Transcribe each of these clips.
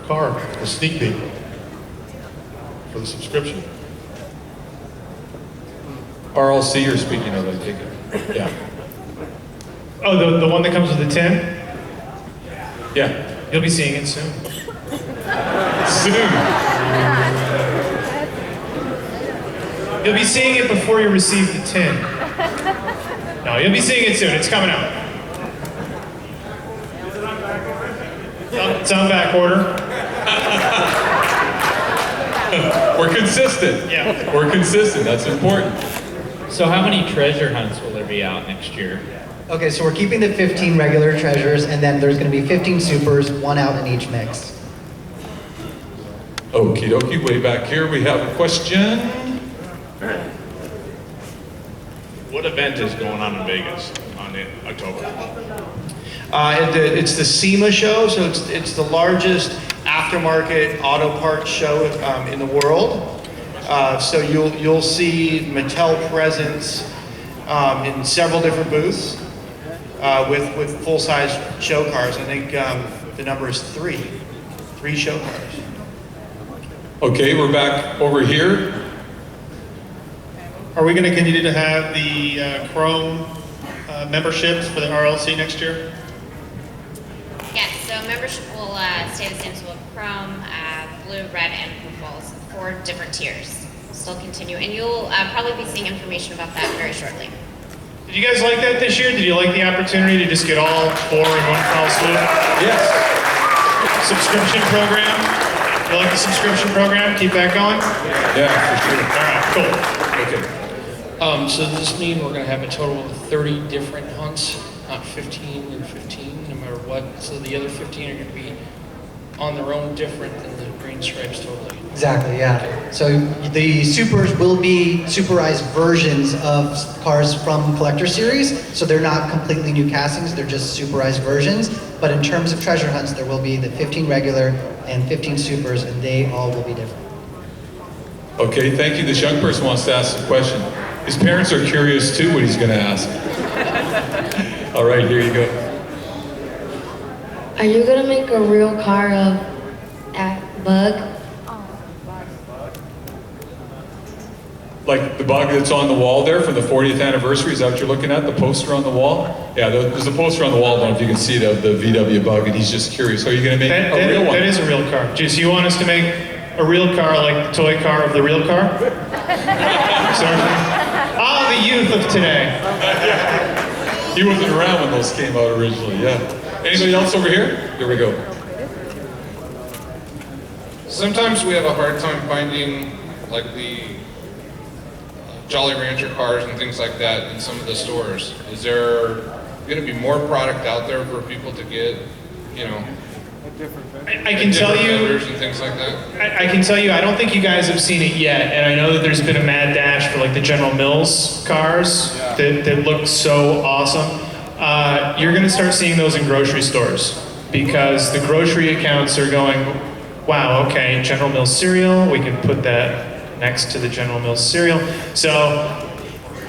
Car, the sneak peek for the subscription. RLC you're speaking of, I take it. Yeah. Oh, the one that comes with the tin? Yeah. You'll be seeing it soon. Soon. You'll be seeing it before you receive the tin. No, you'll be seeing it soon. It's coming out. It's on back order. We're consistent. Yeah. We're consistent. That's important. So how many treasure hunts will there be out next year? Okay, so we're keeping the 15 regular treasures, and then there's going to be 15 supers, one out in each mix. Okie dokie, way back here we have a question. What event is going on in Vegas on October? It's the SEMA show, so it's the largest aftermarket auto parts show in the world. So you'll see Mattel presence in several different booths with full-size show cars. I think the number is three show cars. Okay, we're back over here. Are we going to continue to have the Chrome memberships for the RLC next year? Yes, so membership will stay the same. So we'll have Chrome, Blue, Red, and Purple. So 4 different tiers. Still continue, and you'll probably be seeing information about that very shortly. Did you guys like that this year? Did you like the opportunity to just get all 4 in one fell swoop? Yes. Subscription program? You like the subscription program? Keep that going? Yeah, for All right, cool. sure. Okay. So does this mean we're going to have a total of 30 different hunts, not 15 and 15, no matter what? So the other 15 are going to be on their own, different than the green stripes totally? Exactly, yeah. So the supers will be superized versions of cars from Collector Series, so they're not completely new castings, they're just superized versions. But in terms of treasure hunts, there will be the 15 regular and 15 supers, and they all will be different. Okay, thank you. This young person wants to ask a question. His parents are curious too what he's going to ask. All right, here you go. Are you gonna make a real car of that bug? Like the bug that's on the wall there for the 40th anniversary, is that what you're looking at? The poster on the wall? Yeah, there's a poster on the wall, I don't know if you can see it, of the VW bug, and he's just curious. Are you going to make a real one? That is a real car. Do you want us to make a real car like the toy car of the real car? The youth of today. He wasn't around when those came out originally, yeah. Anybody else over here? Here we go. Sometimes we have a hard time finding like the Jolly Rancher cars and things like that in some of the stores. Is there going to be more product out there for people to get, you know, I can tell you, vendors and things like that? I can tell you, I don't think you guys have seen it yet, and I know that there's been a mad dash for like the General Mills cars that look so awesome. You're going to start seeing those in grocery stores because the grocery accounts are going, wow, okay, General Mills cereal, we can put that next to the General Mills cereal. So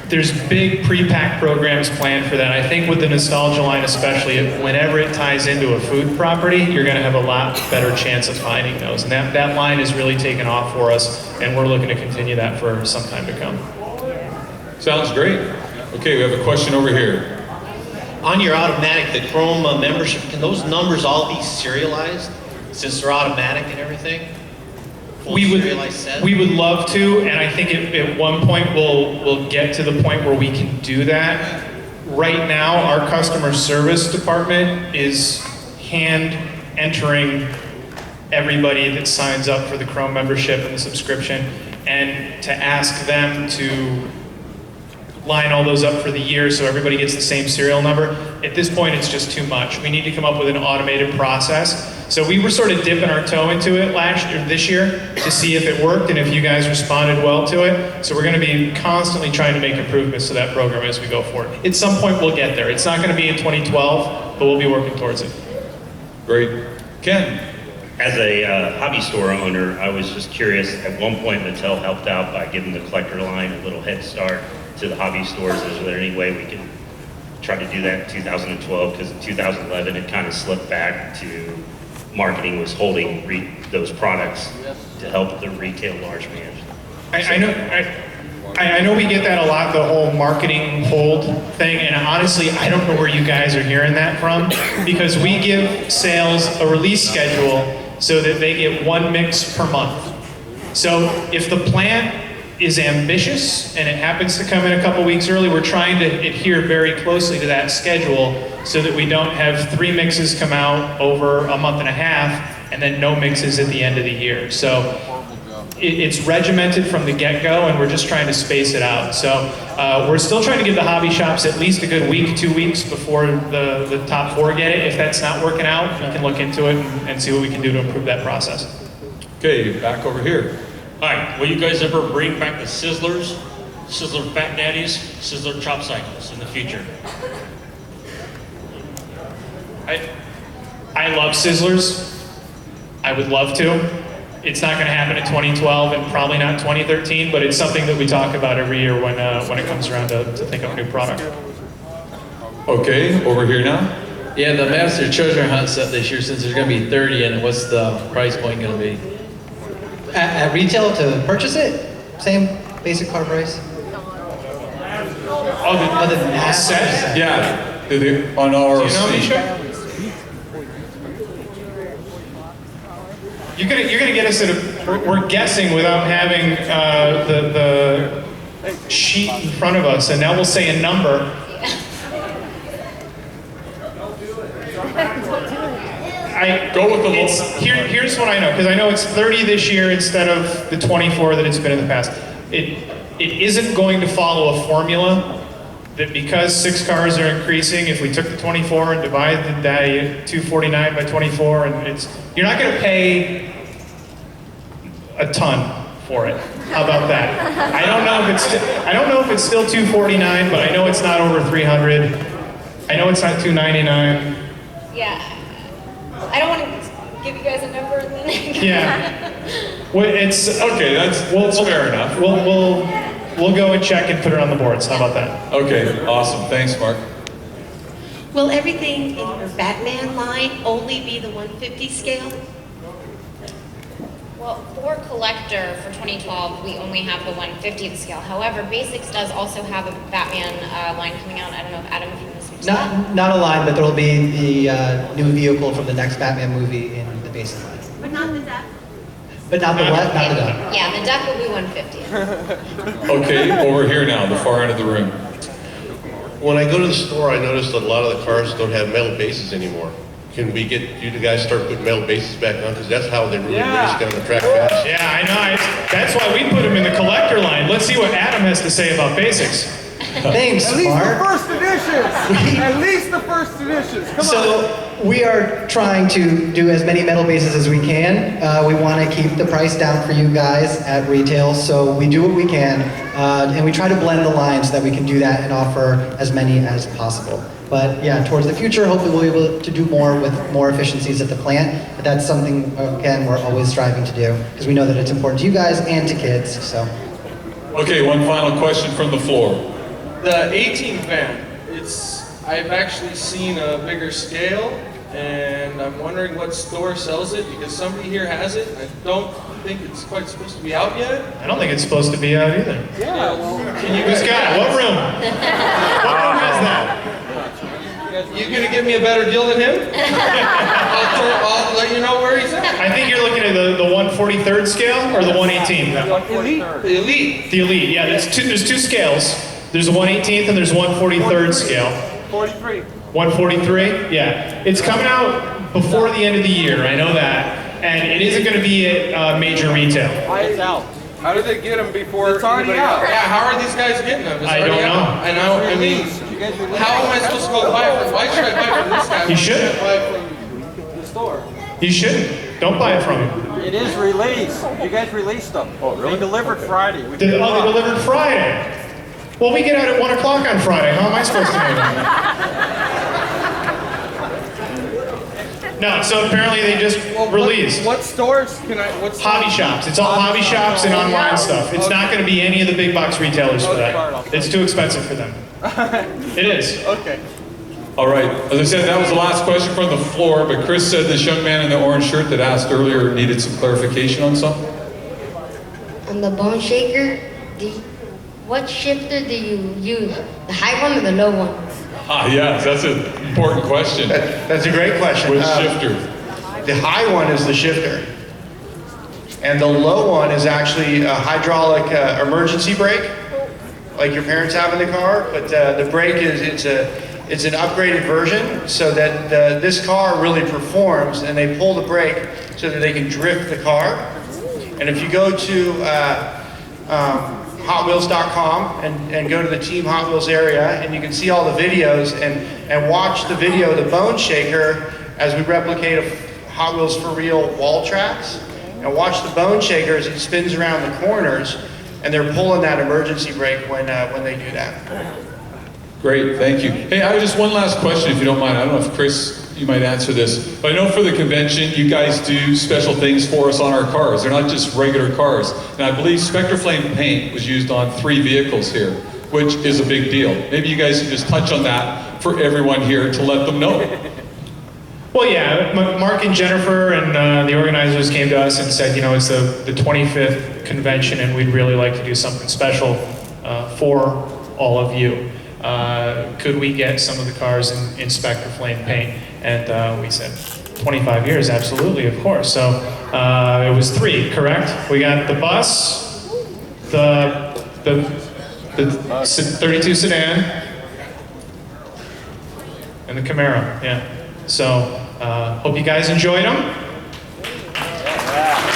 there's big pre-pack programs planned for that. I think with the nostalgia line especially, whenever it ties into a food property, you're going to have a lot better chance of finding those. And that line is really taken off for us, and we're looking to continue that for some time to come. Sounds great. Okay, we have a question over here. On your automatic, the Chrome membership, can those numbers all be serialized since they're automatic and everything? We would love to, and I think at one point we'll get to the point where we can do that. Right now, our customer service department is hand entering everybody that signs up for the Chrome membership and the subscription, and to ask them to line all those up for the year so everybody gets the same serial number. At this point, it's just too much. We need to come up with an automated process. So we were sort of dipping our toe into it this year to see if it worked and if you guys responded well to it. So we're going to be constantly trying to make improvements to that program as we go forward. At some point, we'll get there. It's not going to be in 2012, but we'll be working towards it. Great. Ken? As a hobby store owner, I was just curious, at one point Mattel helped out by giving the collector line a little head start to the hobby stores. Is there any way we can try to do that in 2012? Because in 2011 it kind of slipped back to marketing was holding those products to help the retail large man. I know we get that a lot, the whole marketing hold thing, and honestly, I don't know where you guys are hearing that from, because we give sales a release schedule so that they get one mix per month. So if the plant is ambitious and it happens to come in a couple weeks early, we're trying to adhere very closely to that schedule so that we don't have 3 mixes come out over a month and a half and then no mixes at the end of the year. So it's regimented from the get-go, and we're just trying to space it out. So we're still trying to give the hobby shops at least a good week, 2 weeks before the top 4 get it. If that's not working out, we can look into it and see what we can do to improve that process. Okay, back over here. Hi, will you guys ever bring back the Sizzlers, Sizzler Fat Daddies, Sizzler Chop Cycles in the future? I love Sizzlers. I would love to. It's not going to happen in 2012 and probably not 2013, but it's something that we talk about every year when it comes around to think of a new product. Okay, over here now. Yeah, the Master Treasure Hunt set this year, since there's going to be 30 in it, what's the price point going to be? At retail to purchase it, same basic car price. Oh, Other than that, Set? Yeah, on our Do you know, Steam. Misha? You're gonna get us at a. We're guessing without having the sheet in front of us, and now we'll say a number. Go with the Here's what I know, because I know it's 30 this year instead of the 24 that it's been in the past. It isn't going to follow a formula that because 6 cars are increasing, if we took the 24 and divided the 249 by 24, and you're not going to pay a ton for it. How about that? I don't know if it's still 249, but I know it's not over 300. I know it's not 299. Yeah. I don't want to give you guys a number and then. Yeah. Well, it's okay. That's fair enough. We'll go and check and put it on the boards. How about that? Okay, awesome. Thanks, Mark. Will everything in your Batman line only be the 150 scale? Well, for collector for 2012, we only have the 150th scale. However, Basics does also have a Batman line coming out. I don't know if Adam, if you want to speak to that. not a line, but there will be the new vehicle from the next Batman movie in the basic line. But not the Duck? But not the what? Not the Duck. Yeah, the Duck will be 150th. Okay, over here now, the far end of the room. When I go to the store, I notice that a lot of the cars don't have metal bases anymore. Can we get you guys start putting metal bases back on? Because that's how they really race down the track fast. Yeah, I know. That's why we put them in the collector line. Let's see what Adam has to say about Basics. Thanks, At least Mark. the first editions! At least the first editions! Come on! So we are trying to do as many metal bases as we can. We want to keep the price down for you guys at retail, so we do what we can, and we try to blend the lines so that we can do that and offer as many as possible. But yeah, towards the future, hopefully we'll be able to do more with more efficiencies at the plant. But that's something, again, we're always striving to do because we know that it's important to you guys and to kids. So. Okay, one final question from the floor. The 18 van, I've actually seen a bigger scale, and I'm wondering what store sells it, because somebody here has it. I don't think it's quite supposed to be out yet. I don't think it's supposed to be out either. Yeah, well, can you Who's got it? What room? What room has that? You gonna give me a better deal than him? I'll let you know where he's at. I think you're looking at the 143rd scale or the 118th? The Elite. The Elite, yeah, there's two scales. There's a 118th and there's a 143rd scale. 43. 143? Yeah. It's coming out before the end of the year, I know that. And it isn't going to be at major retail. It's out. How did they get them before? It's already out. Yeah, how are these guys getting them? I don't know. And I mean, how am I supposed to go buy it from? Why should I buy it from this guy? You shouldn't. Buy it from The store. You shouldn't. Don't buy it from him. It is released. You guys released them. Oh, really? They delivered Friday. They delivered Friday. Well, we get out at 1 o'clock on Friday. How am I supposed to know that? No, so apparently they just released. What stores can I? What stores? Hobby shops. It's all hobby shops and online stuff. It's not going to be any of the big box retailers for that. It's too expensive for them. It is. Okay. All right, as I said, that was the last question from the floor, but Chris said this young man in the orange shirt that asked earlier needed some clarification on something. On the bone shaker, what shifter do you use? The high one or the low one? Ah, yes, that's an important question. That's a great question. Which shifter? The high one is the shifter. And the low one is actually a hydraulic emergency brake, like your parents have in the car. But the brake it's an upgraded version so that this car really performs, and they pull the brake so that they can drift the car. And if you go to HotWheels.com and go to the Team Hot Wheels area, and you can see all the videos and watch the video of the bone shaker as we replicate a Hot Wheels for Real wall tracks, and watch the bone shaker as it spins around the corners, and they're pulling that emergency brake when they do that. Great, thank you. Hey, I have just one last question, if you don't mind. I don't know if Chris, you might answer this, but I know for the convention, you guys do special things for us on our cars. They're not just regular cars. And I believe Spectraflame paint was used on 3 vehicles here, which is a big deal. Maybe you guys can just touch on that for everyone here to let them know. Well, yeah, Mark and Jennifer and the organizers came to us and said, you know, it's the 25th convention and we'd really like to do something special for all of you. Could we get some of the cars in Spectraflame paint? And we said, 25 years, absolutely, of course. So it was 3, correct? We got the bus, the 32 sedan, and the Camaro, yeah. So hope you guys enjoyed them.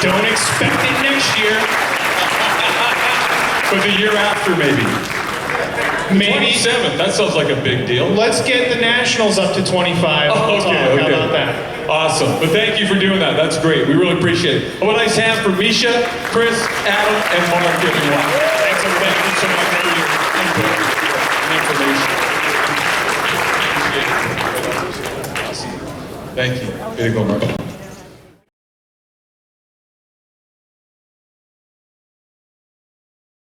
Don't expect it next year. But the year after, maybe. Maybe 27, that sounds like a big deal. Let's get the Nationals up to 25. Oh, okay, How about that? Awesome. But thank you for doing that. That's great. We really appreciate it. A nice hand for Misha, Chris, Adam, and Mark, everyone. Thanks, everybody. Thank you so much for your input and information. Appreciate it. Awesome. Thank you. Way to go, Mark.